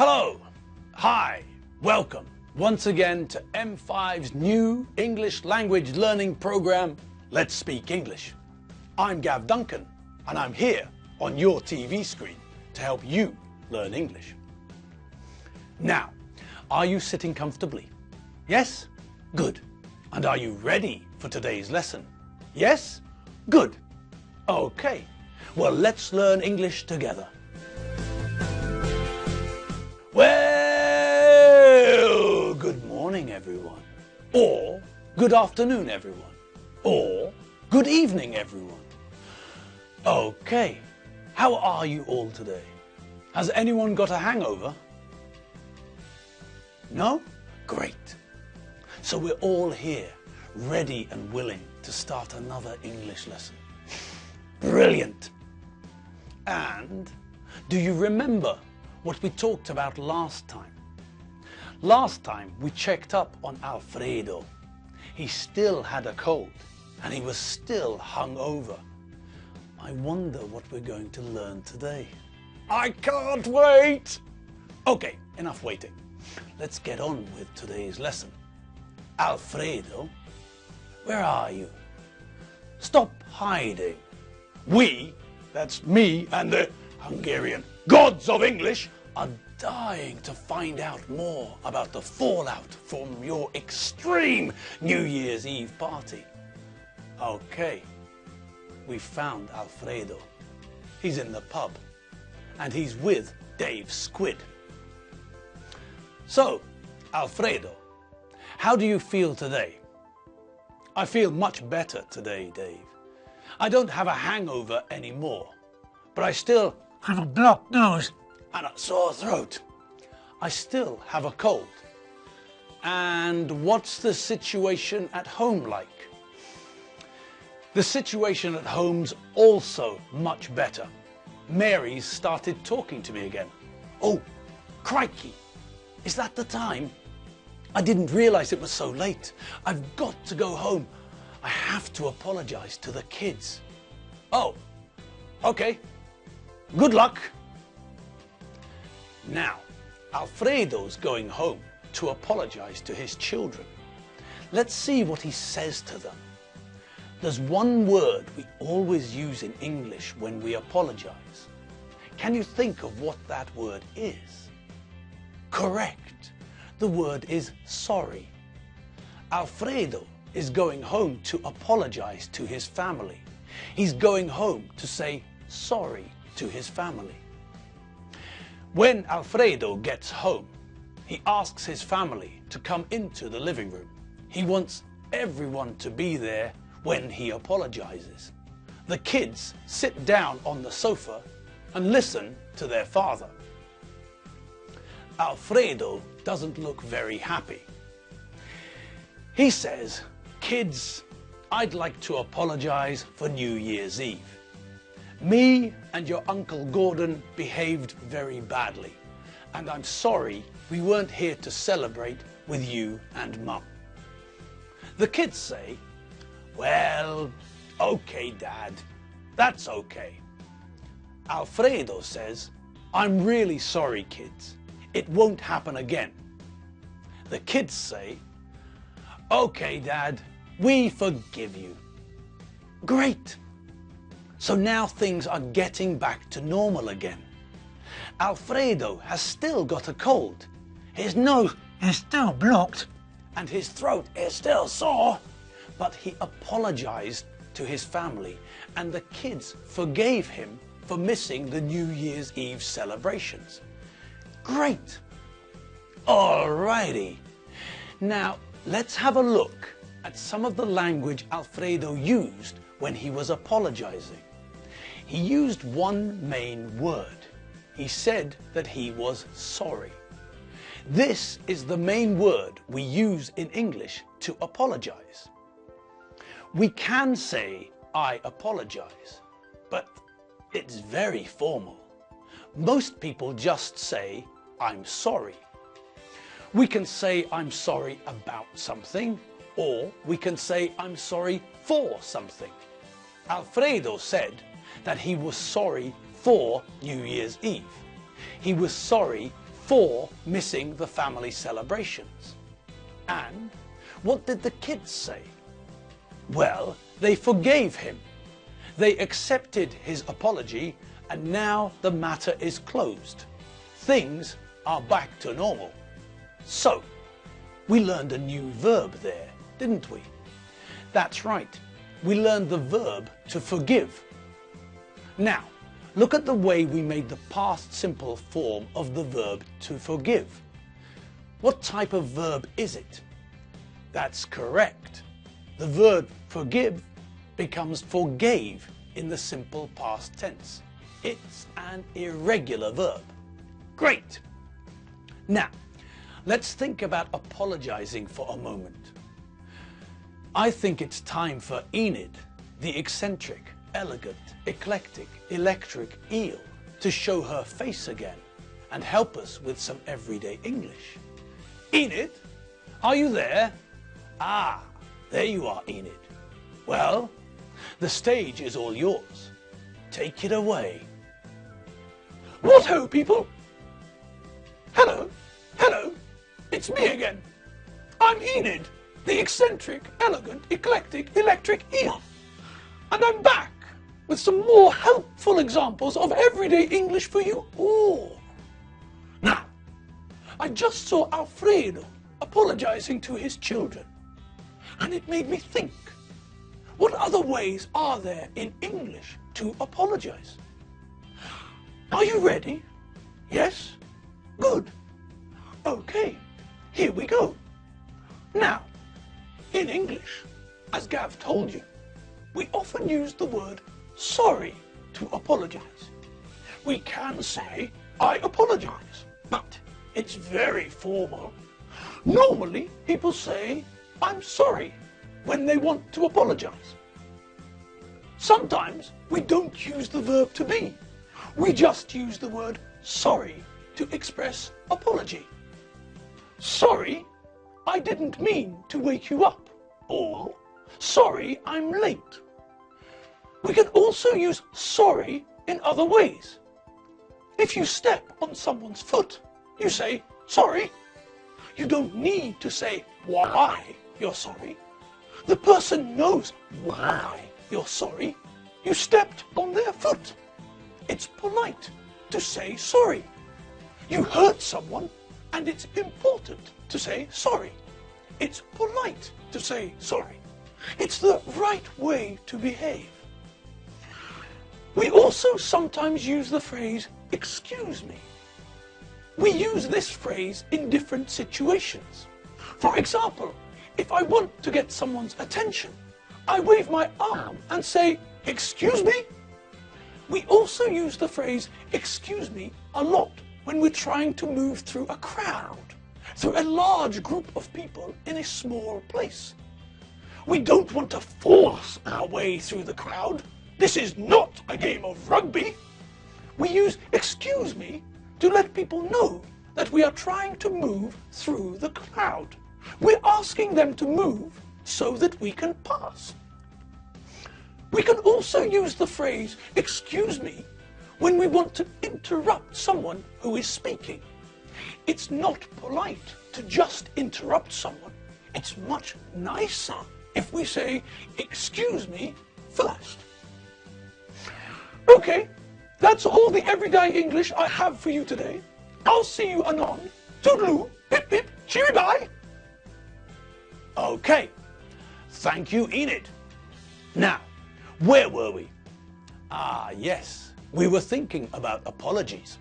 Hello, hi, welcome once again to M5's new English language learning program, Let's Speak English. I'm Gav Duncan and I'm here on your TV screen to help you learn English. Now, are you sitting comfortably? Yes? Good. And are you ready for today's lesson? Yes? Good. Okay, well, let's learn English together. Well, good morning, everyone. Or good afternoon, everyone. Or good evening, everyone. Okay, how are you all today? Has anyone got a hangover? No? Great. So we're all here, ready and willing to start another English lesson. Brilliant. And do you remember what we talked about last time? Last time we checked up on Alfredo. He still had a cold and he was still hungover. I wonder what we're going to learn today. I can't wait! Okay, enough waiting. Let's get on with today's lesson. Alfredo, where are you? Stop hiding. We, that's me and the Hungarian gods of English, are dying to find out more about the fallout from your extreme New Year's Eve party. Okay, we found Alfredo. He's in the pub and he's with Dave Squid. So, Alfredo, how do you feel today? I feel much better today, Dave. I don't have a hangover anymore, but I still have a blocked nose and a sore throat. I still have a cold. And what's the situation at home like? The situation at home's also much better. Mary's started talking to me again. Oh, crikey, is that the time? I didn't realize it was so late. I've got to go home. I have to apologize to the kids. Oh, okay. Good luck. Now, Alfredo's going home to apologize to his children. Let's see what he says to them. There's one word we always use in English when we apologize. Can you think of what that word is? Correct. The word is sorry. Alfredo is going home to apologize to his family. He's going home to say sorry to his family. When Alfredo gets home, he asks his family to come into the living room. He wants everyone to be there when he apologizes. The kids sit down on the sofa and listen to their father. Alfredo doesn't look very happy. He says, "Kids, I'd like to apologize for New Year's Eve. Me and your Uncle Gordon behaved very badly, and I'm sorry we weren't here to celebrate with you and Mum." The kids say, "Well, okay, Dad, that's okay." Alfredo says, "I'm really sorry, kids. It won't happen again." The kids say, "Okay, Dad, we forgive you." Great. So now things are getting back to normal again. Alfredo has still got a cold. His nose is still blocked and his throat is still sore, but he apologized to his family and the kids forgave him for missing the New Year's Eve celebrations. Great. Alrighty. Now let's have a look at some of the language Alfredo used when he was apologizing. He used one main word. He said that he was sorry. This is the main word we use in English to apologize. We can say, "I apologize," but it's very formal. Most people just say, "I'm sorry." We can say, "I'm sorry about something," or we can say, "I'm sorry for something." Alfredo said that he was sorry for New Year's Eve. He was sorry for missing the family celebrations. And what did the kids say? Well, they forgave him. They accepted his apology, and now the matter is closed. Things are back to normal. So, we learned a new verb there, didn't we? That's right. We learned the verb to forgive. Now, look at the way we made the past simple form of the verb to forgive. What type of verb is it? That's correct. The verb forgive becomes forgave in the simple past tense. It's an irregular verb. Great. Now, let's think about apologizing for a moment. I think it's time for Enid, the eccentric, elegant, eclectic, electric eel, to show her face again and help us with some everyday English. Enid, are you there? Ah, there you are, Enid. Well, the stage is all yours. Take it away. What ho, people? Hello, hello, it's me again. I'm Enid, the eccentric, elegant, eclectic, electric eel. And I'm back with some more helpful examples of everyday English for you all. Now, I just saw Alfredo apologizing to his children, and it made me think, what other ways are there in English to apologize? Are you ready? Yes? Good. Okay, here we go. Now, in English, as Gav told you, we often use the word sorry to apologize. We can say, I apologize, but it's very formal. Normally, people say, I'm sorry, when they want to apologize. Sometimes we don't use the verb to be. We just use the word sorry to express apology. Sorry, I didn't mean to wake you up. Or, sorry, I'm late. We can also use sorry in other ways. If you step on someone's foot, you say sorry. You don't need to say why you're sorry. The person knows why you're sorry. You stepped on their foot. It's polite to say sorry. You hurt someone, and it's important to say sorry. It's polite to say sorry. It's the right way to behave. We also sometimes use the phrase, excuse me. We use this phrase in different situations. For example, if I want to get someone's attention, I wave my arm and say, excuse me. We also use the phrase, excuse me, a lot when we're trying to move through a crowd, through a large group of people in a small place. We don't want to force our way through the crowd. This is not a game of rugby. We use excuse me to let people know that we are trying to move through the crowd. We're asking them to move so that we can pass. We can also use the phrase, excuse me, when we want to interrupt someone who is speaking. It's not polite to just interrupt someone. It's much nicer if we say, excuse me, first. Okay, that's all the everyday English I have for you today. I'll see you anon. Toodaloo, pip pip, cheery bye. Okay, thank you, Enid. Now, where were we? Ah, yes, we were thinking about apologies.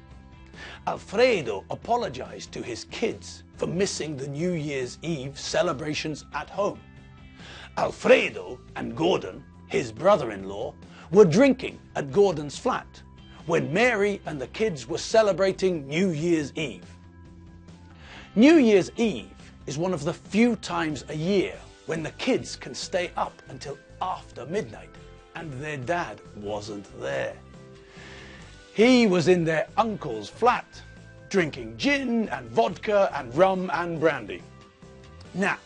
Alfredo apologized to his kids for missing the New Year's Eve celebrations at home. Alfredo and Gordon, his brother-in-law, were drinking at Gordon's flat when Mary and the kids were celebrating New Year's Eve. New Year's Eve is one of the few times a year when the kids can stay up until after midnight, and their dad wasn't there. He was in their uncle's flat, drinking gin and vodka and rum and brandy. Now,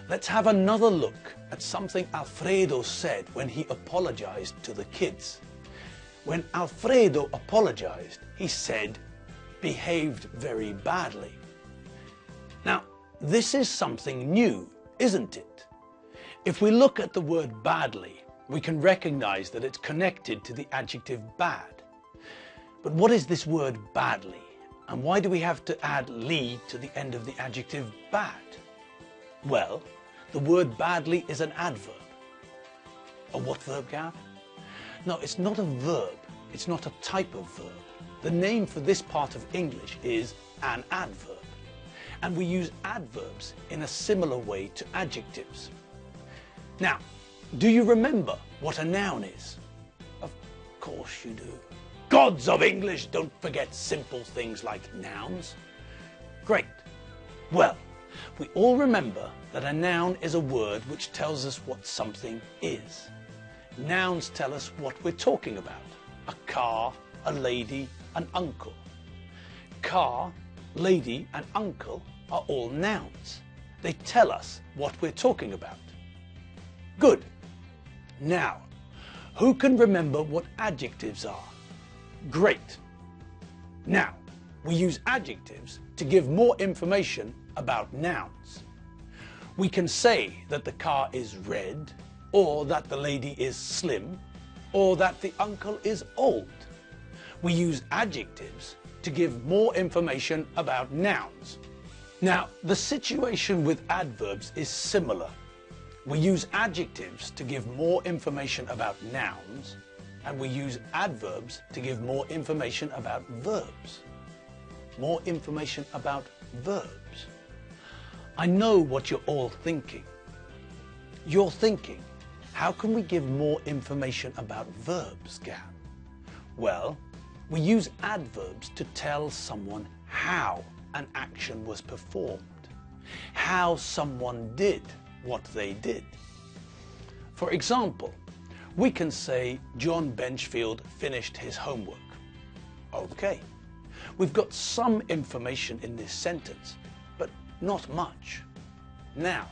let's have another look at something Alfredo said when he apologized to the kids. When Alfredo apologized, he said, behaved very badly. Now, this is something new, isn't it? If we look at the word badly, we can recognize that it's connected to the adjective bad. But what is this word badly? And why do we have to add "ly" to the end of the adjective bad? Well, the word badly is an adverb. A what verb, Gav? No, it's not a verb. It's not a type of verb. The name for this part of English is an adverb. And we use adverbs in a similar way to adjectives. Now, do you remember what a noun is? Of course you do. Gods of English, don't forget simple things like nouns. Great. Well, we all remember that a noun is a word which tells us what something is. Nouns tell us what we're talking about. A car, a lady, an uncle. Car, lady, and uncle are all nouns. They tell us what we're talking about. Good. Now, who can remember what adjectives are? Great. Now, we use adjectives to give more information about nouns. We can say that the car is red, or that the lady is slim, or that the uncle is old. We use adjectives to give more information about nouns. Now, the situation with adverbs is similar. We use adjectives to give more information about nouns, and we use adverbs to give more information about verbs. More information about verbs. I know what you're all thinking. You're thinking, how can we give more information about verbs, Gav? Well, we use adverbs to tell someone how an action was performed, how someone did what they did. For example, we can say John Benchfield finished his homework. Okay, we've got some information in this sentence, but not much. Now,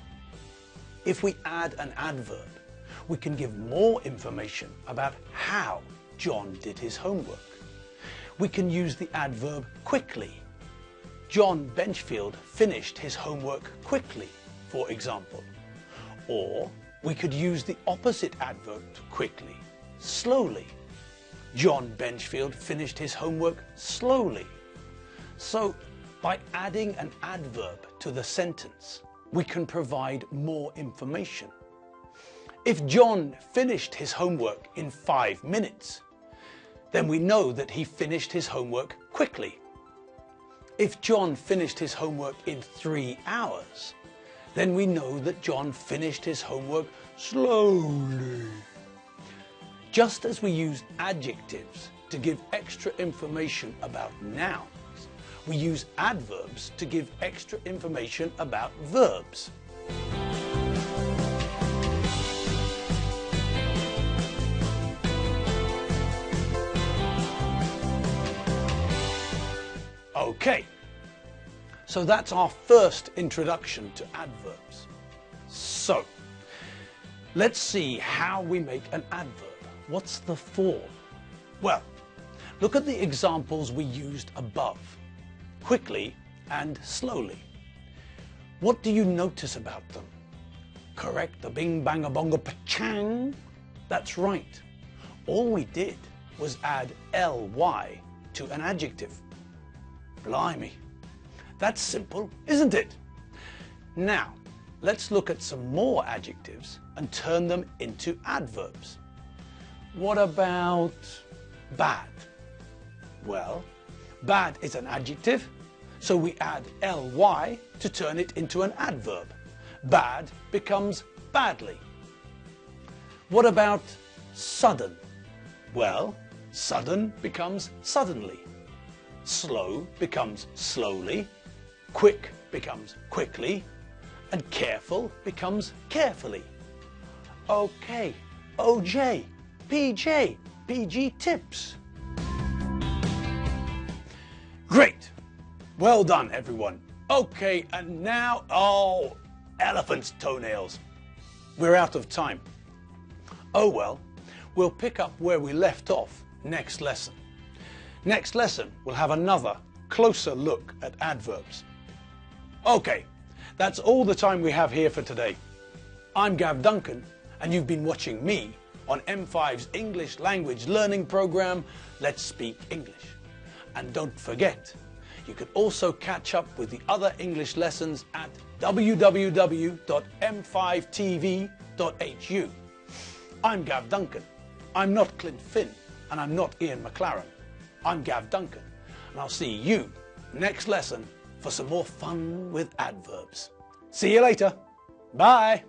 if we add an adverb, we can give more information about how John did his homework. We can use the adverb quickly. John Benchfield finished his homework quickly, for example. Or we could use the opposite adverb to quickly, slowly. John Benchfield finished his homework slowly. So, by adding an adverb to the sentence, we can provide more information. If John finished his homework in 5 minutes, then we know that he finished his homework quickly. If John finished his homework in 3 hours, then we know that John finished his homework slowly. Just as we use adjectives to give extra information about nouns, we use adverbs to give extra information about verbs. Okay, so that's our first introduction to adverbs. So, let's see how we make an adverb. What's the form? Well, look at the examples we used above. Quickly and slowly. What do you notice about them? Correct, the bing bang a bonga pachang? That's right. All we did was add ly to an adjective. Blimey. That's simple, isn't it? Now, let's look at some more adjectives and turn them into adverbs. What about bad? Well, bad is an adjective, so we add ly to turn it into an adverb. Bad becomes badly. What about sudden? Well, sudden becomes suddenly. Slow becomes slowly. Quick becomes quickly. And careful becomes carefully. Okay, OJ, PJ, PG tips. Great. Well done, everyone. Okay, and now, oh, elephant's toenails. We're out of time. Oh well, we'll pick up where we left off next lesson. Next lesson, we'll have another closer look at adverbs. Okay, that's all the time we have here for today. I'm Gav Duncan, and you've been watching me on M5's English language learning program, Let's Speak English. And don't forget, you can also catch up with the other English lessons at www.m5tv.hu. I'm Gav Duncan. I'm not Clint Finn, and I'm not Ian McLaren. I'm Gav Duncan, and I'll see you next lesson for some more fun with adverbs. See you later. Bye.